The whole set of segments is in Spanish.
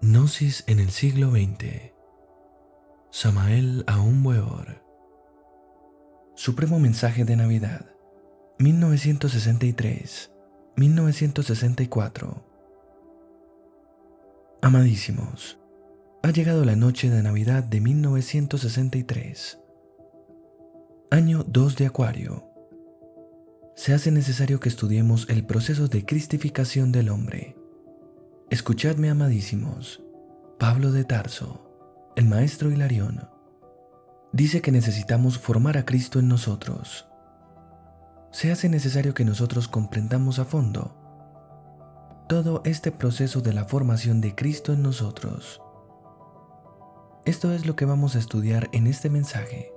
Gnosis en el siglo XX. Samael Aun Weor. Supremo mensaje de Navidad, 1963-1964. Amadísimos, ha llegado la noche de Navidad de 1963. Año 2 de Acuario. Se hace necesario que estudiemos el proceso de cristificación del hombre. Escuchadme, amadísimos. Pablo de Tarso, el maestro Hilarión, dice que necesitamos formar a Cristo en nosotros. Se hace necesario que nosotros comprendamos a fondo todo este proceso de la formación de Cristo en nosotros. Esto es lo que vamos a estudiar en este mensaje.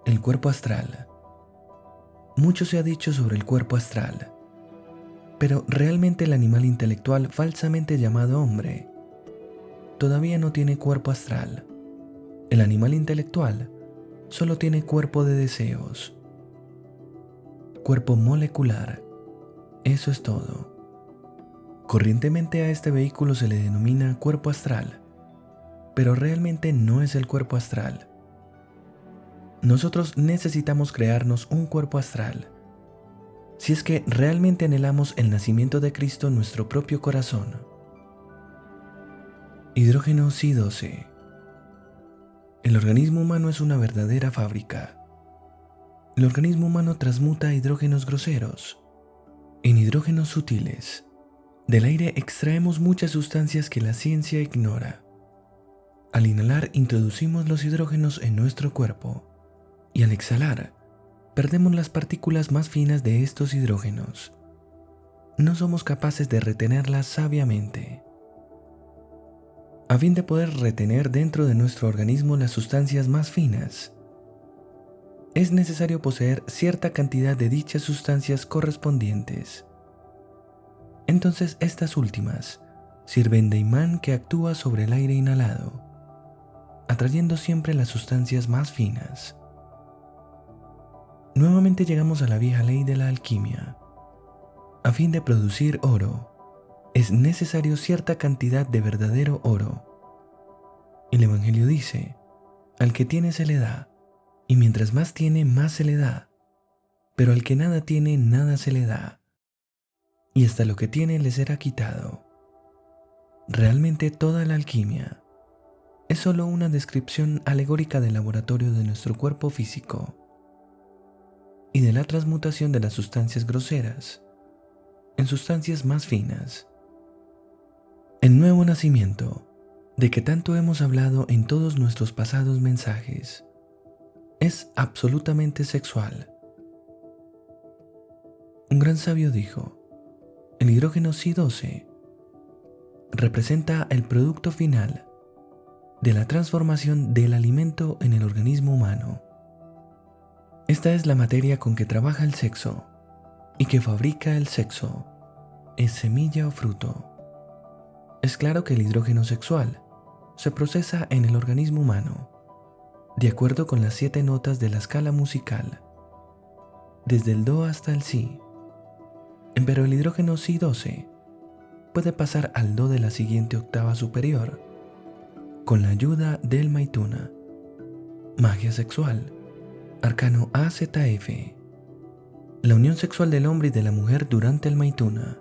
El cuerpo astral. Mucho se ha dicho sobre el cuerpo astral, pero realmente el animal intelectual falsamente llamado hombre todavía no tiene cuerpo astral. El animal intelectual solo tiene cuerpo de deseos, cuerpo molecular. Eso es todo. Corrientemente a este vehículo se le denomina cuerpo astral, pero realmente no es el cuerpo astral. Nosotros necesitamos crearnos un cuerpo astral, si es que realmente anhelamos el nacimiento de Cristo en nuestro propio corazón. Hidrógeno Si-12. El organismo humano es una verdadera fábrica. El organismo humano transmuta hidrógenos groseros en hidrógenos sutiles. Del aire extraemos muchas sustancias que la ciencia ignora. Al inhalar introducimos los hidrógenos en nuestro cuerpo y al exhalar perdemos las partículas más finas de estos hidrógenos. No somos capaces de retenerlas sabiamente. A fin de poder retener dentro de nuestro organismo las sustancias más finas, es necesario poseer cierta cantidad de dichas sustancias correspondientes. Entonces estas últimas sirven de imán que actúa sobre el aire inhalado, atrayendo siempre las sustancias más finas. Nuevamente llegamos a la vieja ley de la alquimia. A fin de producir oro, es necesario cierta cantidad de verdadero oro. El Evangelio dice, al que tiene se le da, y mientras más tiene, más se le da. Pero al que nada tiene, nada se le da, y hasta lo que tiene le será quitado. Realmente toda la alquimia es solo una descripción alegórica del laboratorio de nuestro cuerpo físico y de la transmutación de las sustancias groseras en sustancias más finas. El nuevo nacimiento, de que tanto hemos hablado en todos nuestros pasados mensajes, es absolutamente sexual. Un gran sabio dijo, el hidrógeno Si-12 representa el producto final de la transformación del alimento en el organismo humano. Esta es la materia con que trabaja el sexo y que fabrica el sexo. Es semilla o fruto. Es claro que el hidrógeno sexual se procesa en el organismo humano, de acuerdo con las 7 notas de la escala musical, desde el Do hasta el Si. Pero el hidrógeno Si-12 puede pasar al Do de la siguiente octava superior, con la ayuda del Maituna. Magia sexual. Arcano AZF. La unión sexual del hombre y de la mujer durante el Maituna,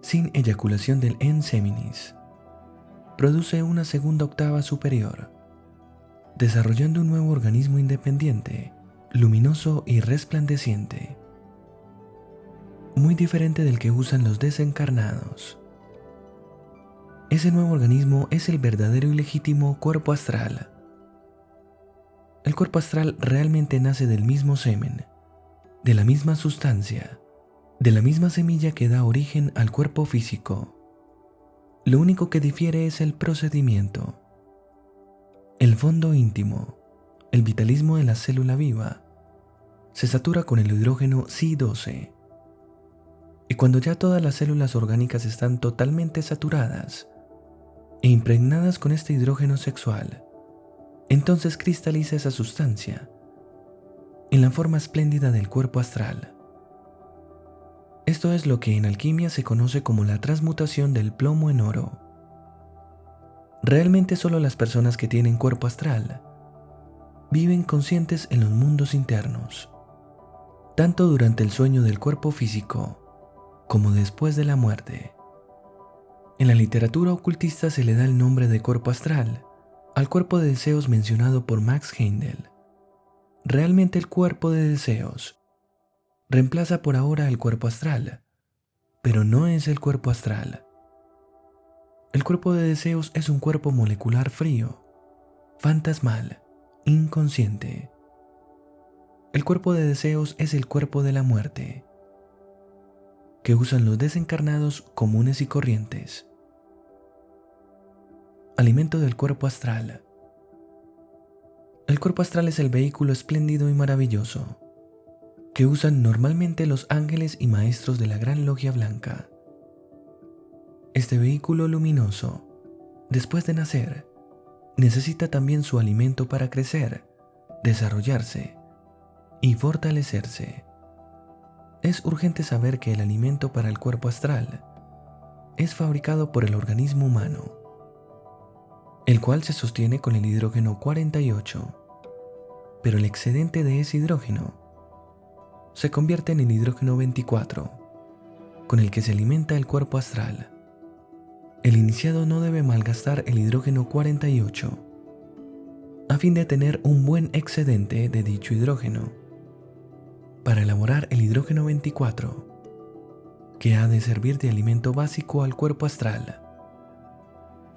sin eyaculación del En Seminis, produce una segunda octava superior, desarrollando un nuevo organismo independiente, luminoso y resplandeciente, muy diferente del que usan los desencarnados. Ese nuevo organismo es el verdadero y legítimo cuerpo astral. El cuerpo astral realmente nace del mismo semen, de la misma sustancia, de la misma semilla que da origen al cuerpo físico. Lo único que difiere es el procedimiento. El fondo íntimo, el vitalismo de la célula viva, se satura con el hidrógeno Si-12. Y cuando ya todas las células orgánicas están totalmente saturadas e impregnadas con este hidrógeno sexual, entonces cristaliza esa sustancia en la forma espléndida del cuerpo astral. Esto es lo que en alquimia se conoce como la transmutación del plomo en oro. Realmente solo las personas que tienen cuerpo astral viven conscientes en los mundos internos, tanto durante el sueño del cuerpo físico como después de la muerte. En la literatura ocultista se le da el nombre de cuerpo astral al cuerpo de deseos mencionado por Max Heindel. Realmente el cuerpo de deseos reemplaza por ahora el cuerpo astral, pero no es el cuerpo astral. El cuerpo de deseos es un cuerpo molecular frío, fantasmal, inconsciente. El cuerpo de deseos es el cuerpo de la muerte, que usan los desencarnados comunes y corrientes. Alimento del cuerpo astral. El cuerpo astral es el vehículo espléndido y maravilloso que usan normalmente los ángeles y maestros de la Gran Logia Blanca. Este vehículo luminoso, después de nacer, necesita también su alimento para crecer, desarrollarse y fortalecerse. Es urgente saber que el alimento para el cuerpo astral es fabricado por el organismo humano, el cual se sostiene con el hidrógeno 48, pero el excedente de ese hidrógeno se convierte en el hidrógeno 24, con el que se alimenta el cuerpo astral. El iniciado no debe malgastar el hidrógeno 48, a fin de tener un buen excedente de dicho hidrógeno, para elaborar el hidrógeno 24, que ha de servir de alimento básico al cuerpo astral.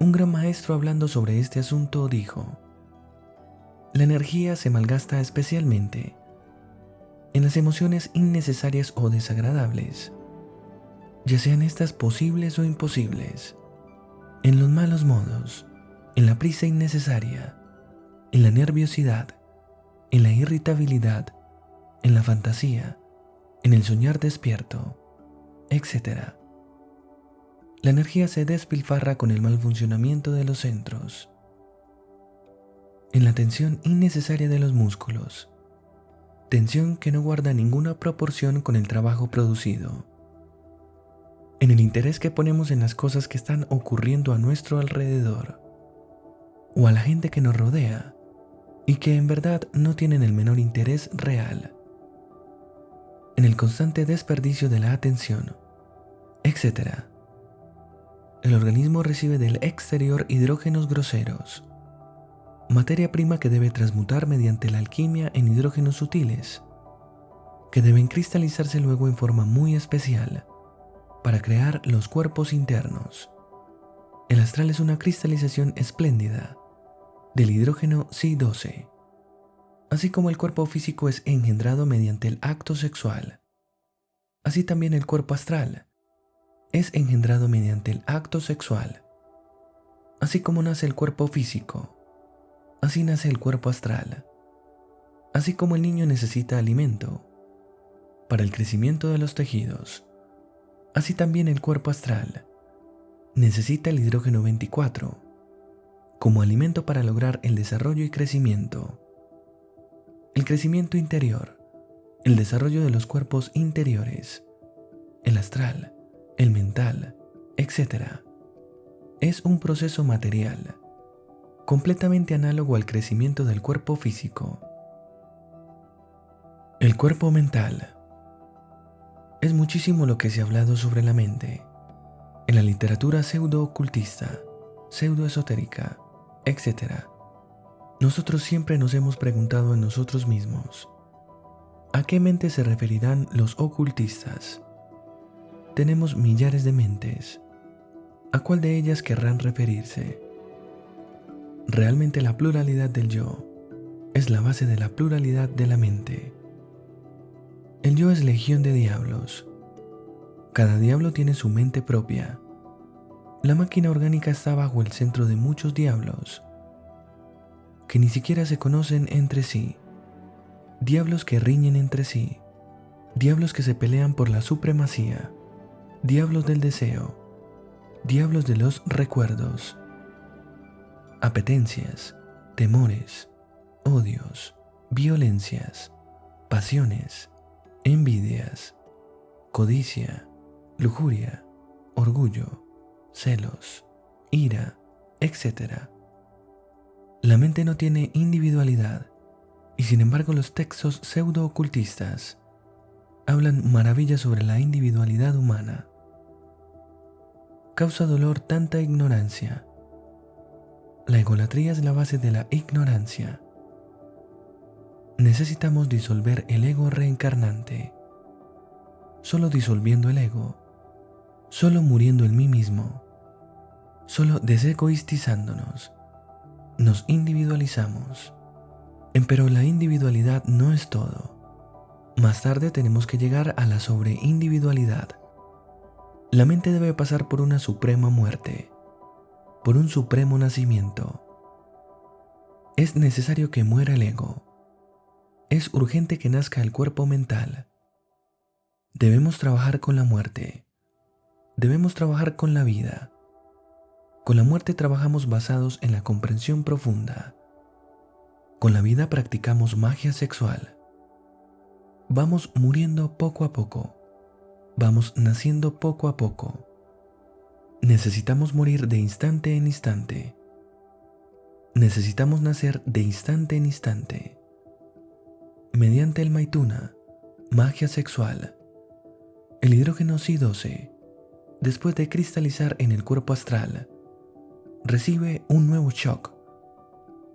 Un gran maestro hablando sobre este asunto dijo: la energía se malgasta especialmente en las emociones innecesarias o desagradables, ya sean estas posibles o imposibles, en los malos modos, en la prisa innecesaria, en la nerviosidad, en la irritabilidad, en la fantasía, en el soñar despierto, etc. La energía se despilfarra con el mal funcionamiento de los centros, en la tensión innecesaria de los músculos, tensión que no guarda ninguna proporción con el trabajo producido, en el interés que ponemos en las cosas que están ocurriendo a nuestro alrededor, o a la gente que nos rodea, y que en verdad no tienen el menor interés real, en el constante desperdicio de la atención, etc. El organismo recibe del exterior hidrógenos groseros, materia prima que debe transmutar mediante la alquimia en hidrógenos sutiles, que deben cristalizarse luego en forma muy especial para crear los cuerpos internos. El astral es una cristalización espléndida del hidrógeno Psi-12. Así como el cuerpo físico es engendrado mediante el acto sexual, así también el cuerpo astral es engendrado mediante el acto sexual. Así como nace el cuerpo físico, así nace el cuerpo astral. Así como el niño necesita alimento para el crecimiento de los tejidos, así también el cuerpo astral necesita el hidrógeno 24 como alimento para lograr el desarrollo y crecimiento. El crecimiento interior, el desarrollo de los cuerpos interiores, el astral, el mental, etc. es un proceso material, completamente análogo al crecimiento del cuerpo físico. El cuerpo mental. Es muchísimo lo que se ha hablado sobre la mente en la literatura pseudo-ocultista, pseudo-esotérica, etc. Nosotros siempre nos hemos preguntado a nosotros mismos: ¿a qué mente se referirán los ocultistas? Tenemos millares de mentes. ¿A cuál de ellas querrán referirse? Realmente la pluralidad del yo es la base de la pluralidad de la mente. El yo es legión de diablos. Cada diablo tiene su mente propia. La máquina orgánica está bajo el centro de muchos diablos que ni siquiera se conocen entre sí, diablos que riñen entre sí, diablos que se pelean por la supremacía, diablos del deseo, diablos de los recuerdos, apetencias, temores, odios, violencias, pasiones, envidias, codicia, lujuria, orgullo, celos, ira, etc. La mente no tiene individualidad y sin embargo los textos pseudo-ocultistas hablan maravillas sobre la individualidad humana. Causa dolor tanta ignorancia. La egolatría es la base de la ignorancia. Necesitamos disolver el ego reencarnante. Solo disolviendo el ego, solo muriendo en mí mismo, solo desegoistizándonos, nos individualizamos. Pero la individualidad no es todo. Más tarde tenemos que llegar a la sobreindividualidad. La mente debe pasar por una suprema muerte, por un supremo nacimiento. Es necesario que muera el ego. Es urgente que nazca el cuerpo mental. Debemos trabajar con la muerte. Debemos trabajar con la vida. Con la muerte trabajamos basados en la comprensión profunda. Con la vida practicamos magia sexual. Vamos muriendo poco a poco. Vamos naciendo poco a poco. Necesitamos morir de instante en instante. Necesitamos nacer de instante en instante. Mediante el Maituna, magia sexual, el hidrógeno Si-12, después de cristalizar en el cuerpo astral, recibe un nuevo shock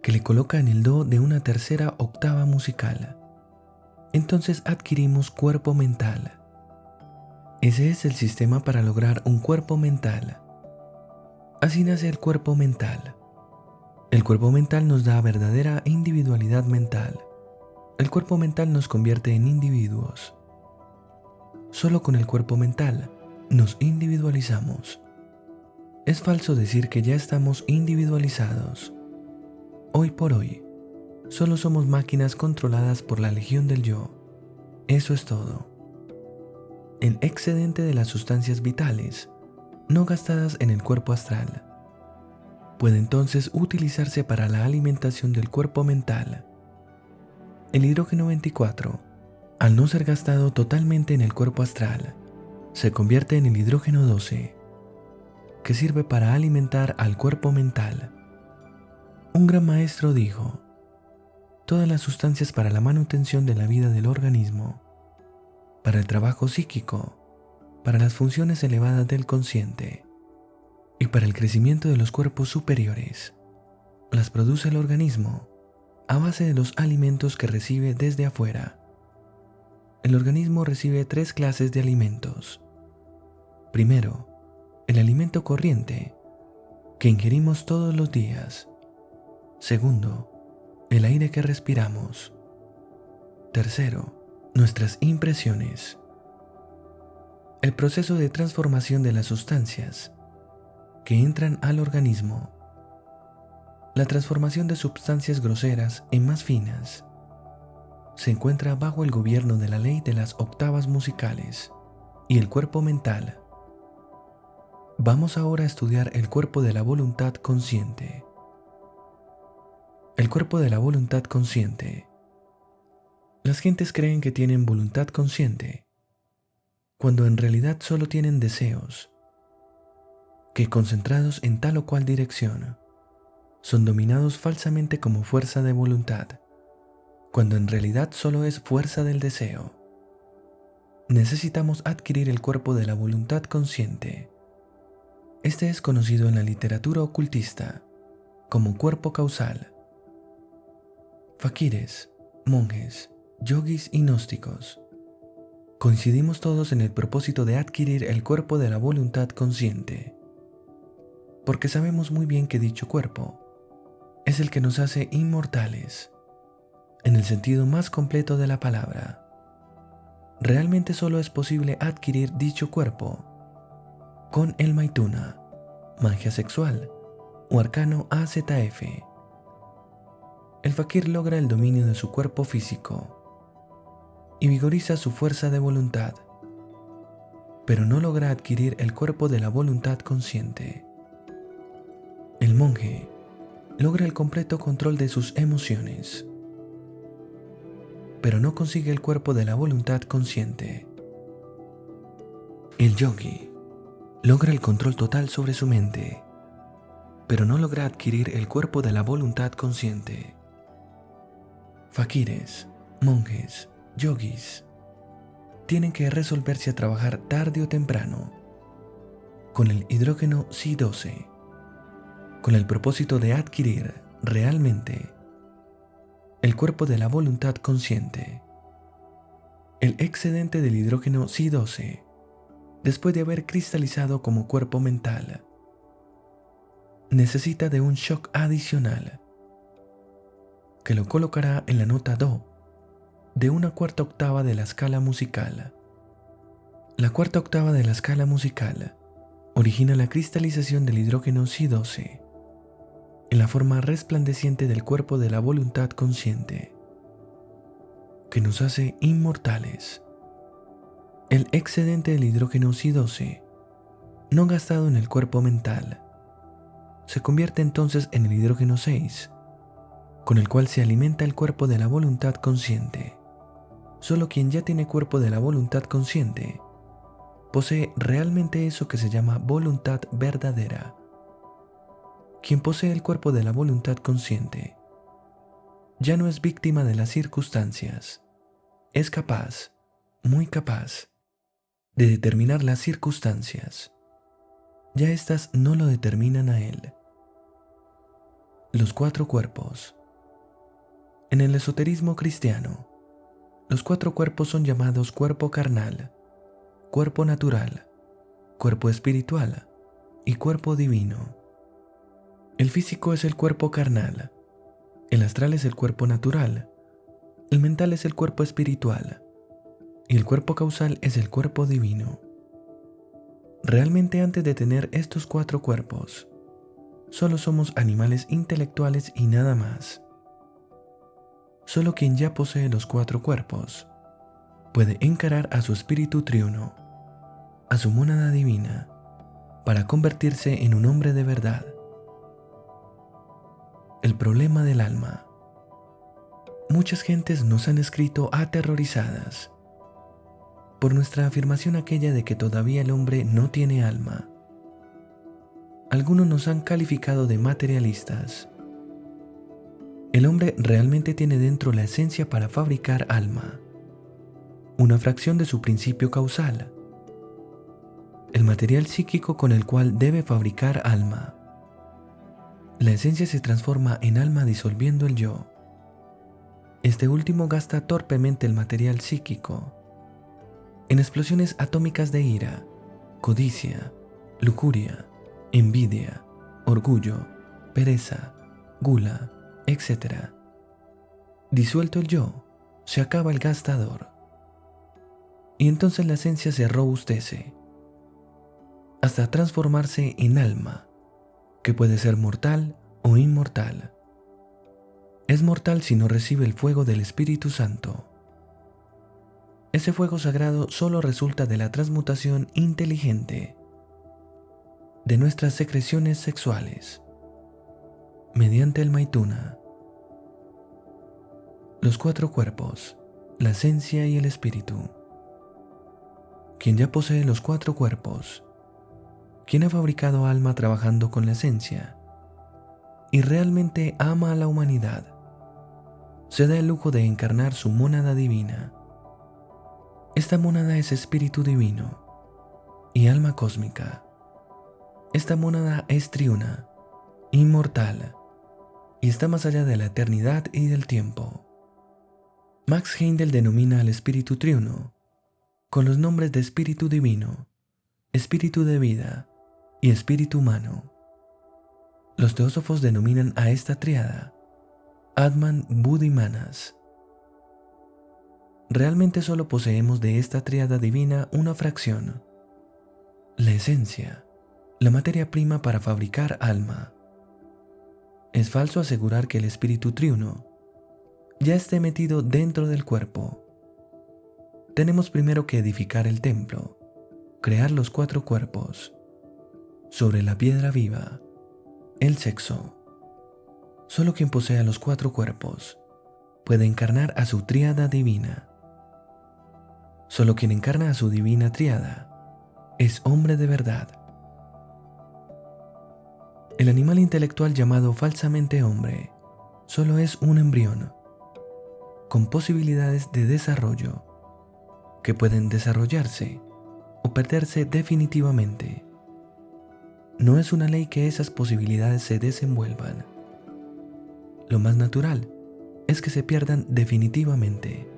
que le coloca en el do de una tercera octava musical. Entonces adquirimos cuerpo mental. Ese es el sistema para lograr un cuerpo mental. Así nace el cuerpo mental. El cuerpo mental nos da verdadera individualidad mental. El cuerpo mental nos convierte en individuos. Solo con el cuerpo mental nos individualizamos. Es falso decir que ya estamos individualizados. Hoy por hoy, solo somos máquinas controladas por la legión del yo. Eso es todo. El excedente de las sustancias vitales, no gastadas en el cuerpo astral, puede entonces utilizarse para la alimentación del cuerpo mental. El hidrógeno 24, al no ser gastado totalmente en el cuerpo astral, se convierte en el hidrógeno 12, que sirve para alimentar al cuerpo mental. Un gran maestro dijo: todas las sustancias para la manutención de la vida del organismo, para el trabajo psíquico, para las funciones elevadas del consciente y para el crecimiento de los cuerpos superiores, las produce el organismo a base de los alimentos que recibe desde afuera. El organismo recibe 3 clases de alimentos. Primero, el alimento corriente, que ingerimos todos los días. Segundo, el aire que respiramos. Tercero, nuestras impresiones. El proceso de transformación de las sustancias que entran al organismo. La transformación de sustancias groseras en más finas se encuentra bajo el gobierno de la ley de las octavas musicales y el cuerpo mental. Vamos ahora a estudiar el cuerpo de la voluntad consciente. El cuerpo de la voluntad consciente. Las gentes creen que tienen voluntad consciente, cuando en realidad solo tienen deseos, que concentrados en tal o cual dirección, son dominados falsamente como fuerza de voluntad, cuando en realidad solo es fuerza del deseo. Necesitamos adquirir el cuerpo de la voluntad consciente. Este es conocido en la literatura ocultista como cuerpo causal. Fakires, monjes, yogis y gnósticos coincidimos todos en el propósito de adquirir el cuerpo de la voluntad consciente, porque sabemos muy bien que dicho cuerpo es el que nos hace inmortales, en el sentido más completo de la palabra. Realmente solo es posible adquirir dicho cuerpo con el Maituna, magia sexual o arcano AZF. El fakir logra el dominio de su cuerpo físico y vigoriza su fuerza de voluntad, pero no logra adquirir el cuerpo de la voluntad consciente. El monje logra el completo control de sus emociones, pero no consigue el cuerpo de la voluntad consciente. El yogi logra el control total sobre su mente, pero no logra adquirir el cuerpo de la voluntad consciente. Fakires, monjes, yogis, tienen que resolverse a trabajar tarde o temprano con el hidrógeno Si-12, con el propósito de adquirir realmente el cuerpo de la voluntad consciente. El excedente del hidrógeno Si-12, después de haber cristalizado como cuerpo mental, necesita de un shock adicional que lo colocará en la nota Do de una cuarta octava de la escala musical. La cuarta octava de la escala musical origina la cristalización del hidrógeno Si-12 en la forma resplandeciente del cuerpo de la voluntad consciente, que nos hace inmortales. El excedente del hidrógeno Si-12, no gastado en el cuerpo mental, se convierte entonces en el hidrógeno 6, con el cual se alimenta el cuerpo de la voluntad consciente. Solo quien ya tiene cuerpo de la voluntad consciente posee realmente eso que se llama voluntad verdadera. Quien posee el cuerpo de la voluntad consciente ya no es víctima de las circunstancias. Es capaz, muy capaz, de determinar las circunstancias. Ya éstas no lo determinan a él. Los 4 cuerpos. En el esoterismo cristiano, los 4 cuerpos son llamados cuerpo carnal, cuerpo natural, cuerpo espiritual y cuerpo divino. El físico es el cuerpo carnal, el astral es el cuerpo natural, el mental es el cuerpo espiritual y el cuerpo causal es el cuerpo divino. Realmente, antes de tener estos 4 cuerpos, solo somos animales intelectuales y nada más. Solo quien ya posee los 4 cuerpos puede encarar a su espíritu triuno, a su mónada divina, para convertirse en un hombre de verdad. El problema del alma. Muchas gentes nos han escrito aterrorizadas por nuestra afirmación aquella de que todavía el hombre no tiene alma. Algunos nos han calificado de materialistas. El hombre realmente tiene dentro la esencia para fabricar alma, una fracción de su principio causal, el material psíquico con el cual debe fabricar alma. La esencia se transforma en alma disolviendo el yo. Este último gasta torpemente el material psíquico en explosiones atómicas de ira, codicia, lujuria, envidia, orgullo, pereza, gula, etc. Disuelto el yo, se acaba el gastador. Y entonces la esencia se robustece hasta transformarse en alma, que puede ser mortal o inmortal. Es mortal si no recibe el fuego del Espíritu Santo. Ese fuego sagrado solo resulta de la transmutación inteligente de nuestras secreciones sexuales mediante el Maituna. Los 4 cuerpos, la esencia y el espíritu. Quien ya posee los 4 cuerpos, quien ha fabricado alma trabajando con la esencia y realmente ama a la humanidad, se da el lujo de encarnar su mónada divina. Esta mónada es espíritu divino y alma cósmica. Esta mónada es triuna, inmortal, y está más allá de la eternidad y del tiempo. Max Heindel denomina al espíritu triuno con los nombres de espíritu divino, espíritu de vida y espíritu humano. Los teósofos denominan a esta tríada Atman, Bud y Manas. Realmente solo poseemos de esta tríada divina una fracción, la esencia, la materia prima para fabricar alma. Es falso asegurar que el espíritu triuno ya esté metido dentro del cuerpo. Tenemos primero que edificar el templo, crear los 4 cuerpos, sobre la piedra viva, el sexo. Solo quien posea los 4 cuerpos puede encarnar a su tríada divina. Solo quien encarna a su divina tríada es hombre de verdad. El animal intelectual llamado falsamente hombre solo es un embrión, con posibilidades de desarrollo, que pueden desarrollarse o perderse definitivamente. No es una ley que esas posibilidades se desenvuelvan. Lo más natural es que se pierdan definitivamente.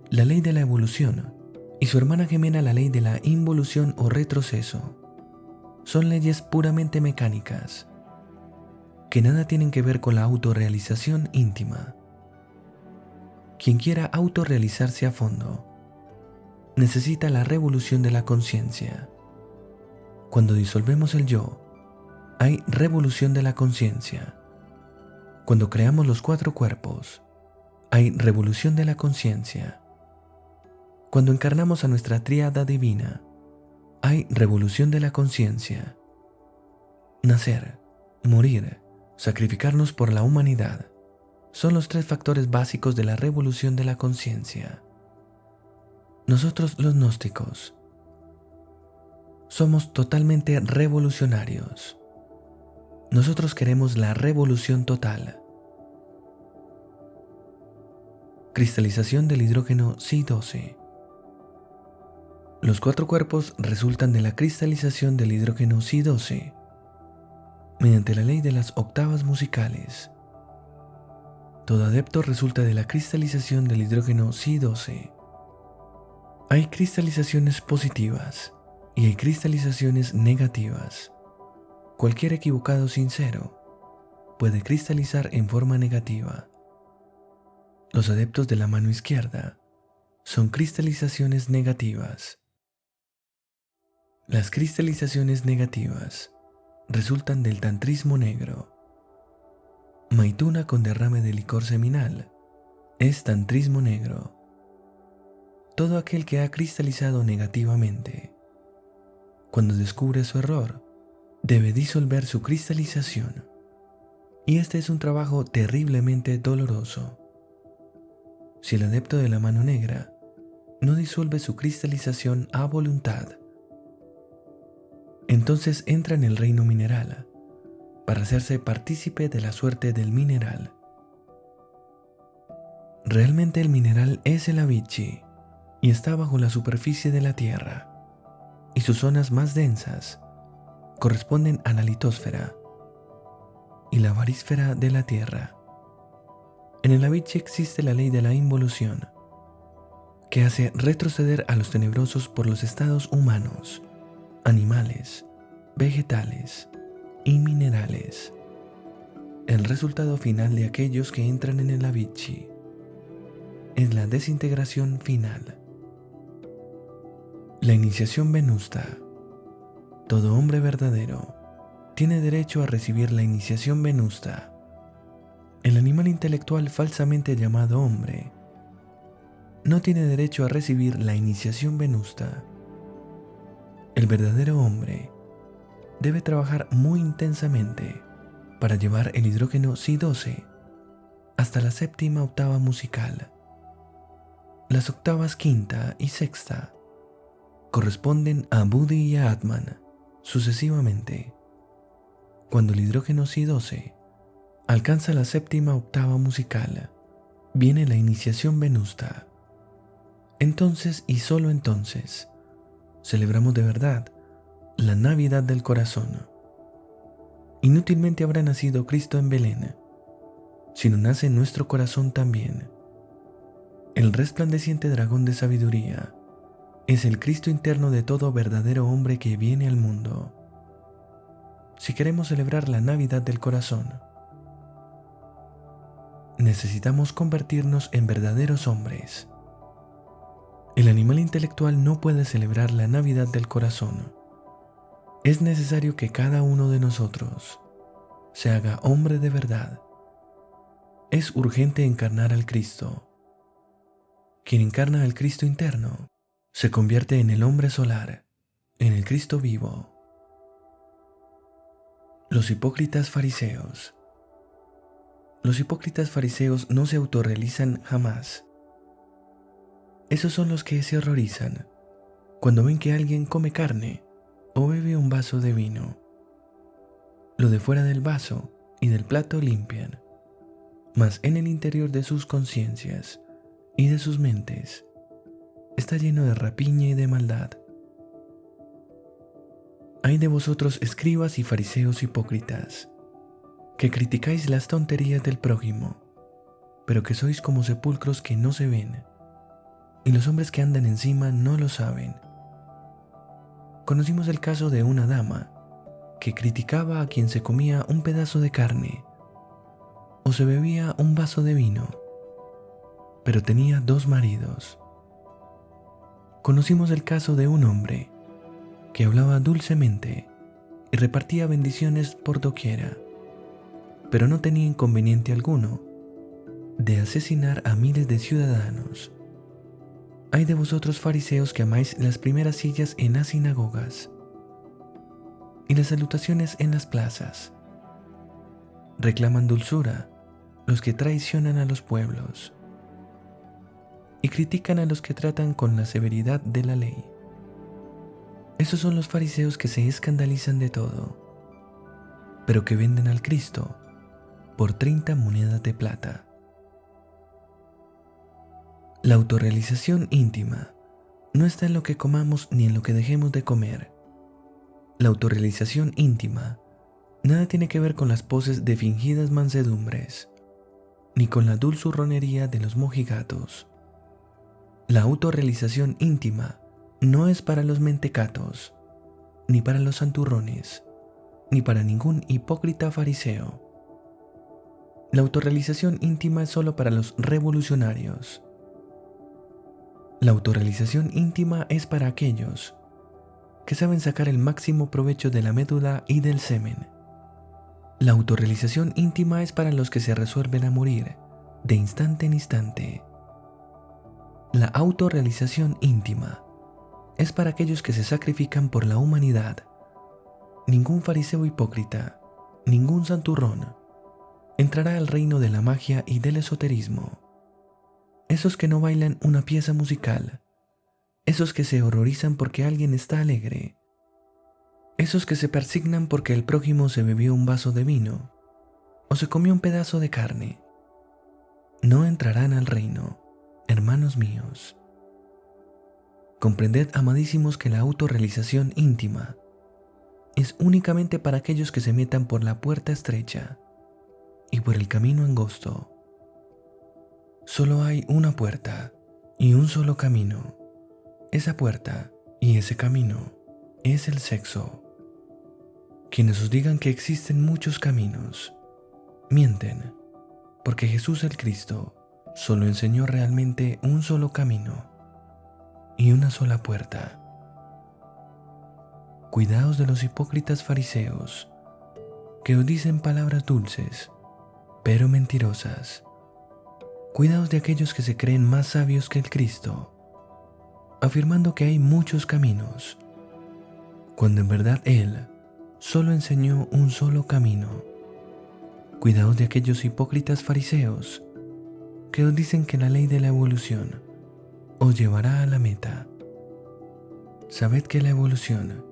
La ley de la evolución y su hermana gemela la ley de la involución o retroceso son leyes puramente mecánicas, que nada tienen que ver con la autorrealización íntima. Quien quiera autorrealizarse a fondo necesita la revolución de la conciencia. Cuando disolvemos el yo, hay revolución de la conciencia. Cuando creamos los 4 cuerpos, hay revolución de la conciencia. Cuando encarnamos a nuestra tríada divina, hay revolución de la conciencia. Nacer, morir, sacrificarnos por la humanidad son los 3 factores básicos de la revolución de la conciencia. Nosotros los gnósticos somos totalmente revolucionarios. Nosotros queremos la revolución total. Cristalización del hidrógeno Si-12. Los 4 cuerpos resultan de la cristalización del hidrógeno Si-12 mediante la ley de las octavas musicales. Todo adepto resulta de la cristalización del hidrógeno Si-12. Hay cristalizaciones positivas y hay cristalizaciones negativas. Cualquier equivocado sincero puede cristalizar en forma negativa. Los adeptos de la mano izquierda son cristalizaciones negativas. Las cristalizaciones negativas resultan del tantrismo negro. Maituna con derrame de licor seminal es tantrismo negro. Todo aquel que ha cristalizado negativamente, cuando descubre su error, debe disolver su cristalización. Y este es un trabajo terriblemente doloroso. Si el adepto de la mano negra no disuelve su cristalización a voluntad, entonces entra en el reino mineral para hacerse partícipe de la suerte del mineral. Realmente el mineral es el Avicii y está bajo la superficie de la Tierra, y sus zonas más densas corresponden a la litosfera y la varísfera de la Tierra. En el Avicii existe la ley de la involución, que hace retroceder a los tenebrosos por los estados humanos, animales, vegetales y minerales. El resultado final de aquellos que entran en el Avicii es la desintegración final. La iniciación venusta. Todo hombre verdadero tiene derecho a recibir la iniciación venusta. El animal intelectual falsamente llamado hombre no tiene derecho a recibir la iniciación venusta. El verdadero hombre debe trabajar muy intensamente para llevar el hidrógeno Si-12 hasta la 7ª octava musical. Las octavas 5ª y 6ª corresponden a Buddhi y a Atman sucesivamente. Cuando el hidrógeno Si-12 alcanza la 7ª octava musical, viene la iniciación venusta. Entonces y solo entonces celebramos de verdad la Navidad del corazón. Inútilmente habrá nacido Cristo en Belén, sino nace en nuestro corazón también. El resplandeciente dragón de sabiduría es el Cristo interno de todo verdadero hombre que viene al mundo. Si queremos celebrar la Navidad del corazón, necesitamos convertirnos en verdaderos hombres. El animal intelectual no puede celebrar la Navidad del corazón. Es necesario que cada uno de nosotros se haga hombre de verdad. Es urgente encarnar al Cristo. Quien encarna al Cristo interno se convierte en el hombre solar, en el Cristo vivo. Los hipócritas fariseos. Los hipócritas fariseos no se autorrealizan jamás. Esos son los que se horrorizan cuando ven que alguien come carne o bebe un vaso de vino. Lo de fuera del vaso y del plato limpian, mas en el interior de sus conciencias y de sus mentes está lleno de rapiña y de maldad. Ay de vosotros, escribas y fariseos hipócritas, que criticáis las tonterías del prójimo, pero que sois como sepulcros que no se ven, y los hombres que andan encima no lo saben. Conocimos el caso de una dama que criticaba a quien se comía un pedazo de carne o se bebía un vaso de vino, pero tenía 2 maridos. Conocimos el caso de un hombre que hablaba dulcemente y repartía bendiciones por doquiera, pero no tenía inconveniente alguno de asesinar a miles de ciudadanos. Ay de vosotros, fariseos, que amáis las primeras sillas en las sinagogas y las salutaciones en las plazas. Reclaman dulzura los que traicionan a los pueblos y critican a los que tratan con la severidad de la ley. Esos son los fariseos que se escandalizan de todo, pero que venden al Cristo por 30 monedas de plata. La autorrealización íntima no está en lo que comamos ni en lo que dejemos de comer. La autorrealización íntima nada tiene que ver con las poses de fingidas mansedumbres, ni con la dulzurronería de los mojigatos. La autorrealización íntima no es para los mentecatos, ni para los santurrones, ni para ningún hipócrita fariseo. La autorrealización íntima es solo para los revolucionarios. La autorrealización íntima es para aquellos que saben sacar el máximo provecho de la médula y del semen. La autorrealización íntima es para los que se resuelven a morir de instante en instante. La autorrealización íntima es para aquellos que se sacrifican por la humanidad. Ningún fariseo hipócrita, ningún santurrón entrará al reino de la magia y del esoterismo. Esos que no bailan una pieza musical, esos que se horrorizan porque alguien está alegre, esos que se persignan porque el prójimo se bebió un vaso de vino o se comió un pedazo de carne, no entrarán al reino, hermanos míos. Comprended, amadísimos, que la autorrealización íntima es únicamente para aquellos que se metan por la puerta estrecha y por el camino angosto. Solo hay una puerta y un solo camino. Esa puerta y ese camino es el sexo. Quienes os digan que existen muchos caminos, mienten, porque Jesús el Cristo solo enseñó realmente un solo camino y una sola puerta. Cuidaos de los hipócritas fariseos, que os dicen palabras dulces, pero mentirosas. Cuidaos de aquellos que se creen más sabios que el Cristo, afirmando que hay muchos caminos, cuando en verdad Él solo enseñó un solo camino. Cuidaos de aquellos hipócritas fariseos que os dicen que la ley de la evolución os llevará a la meta. Sabed que la evolución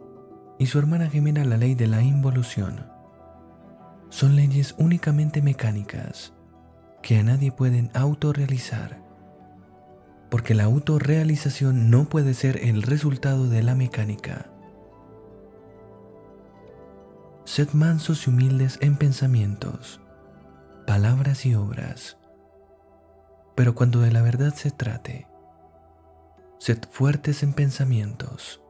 y su hermana gemela, la ley de la involución, son leyes únicamente mecánicas que a nadie pueden autorrealizar, porque la autorrealización no puede ser el resultado de la mecánica. Sed mansos y humildes en pensamientos, palabras y obras, pero cuando de la verdad se trate, sed fuertes en pensamientos,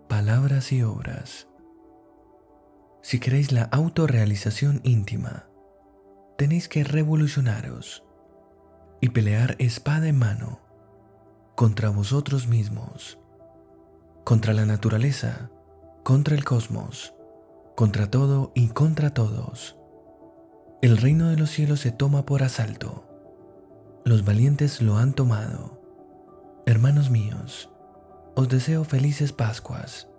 palabras y obras. Si queréis la autorrealización íntima, tenéis que revolucionaros y pelear espada en mano contra vosotros mismos, contra la naturaleza, contra el cosmos, contra todo y contra todos. El reino de los cielos se toma por asalto. Los valientes lo han tomado. Hermanos míos, os deseo felices Pascuas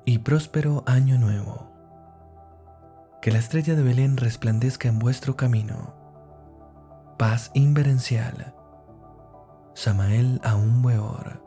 y próspero Año Nuevo. Que la estrella de Belén resplandezca en vuestro camino. Paz inverencial. Samael Aún Weor.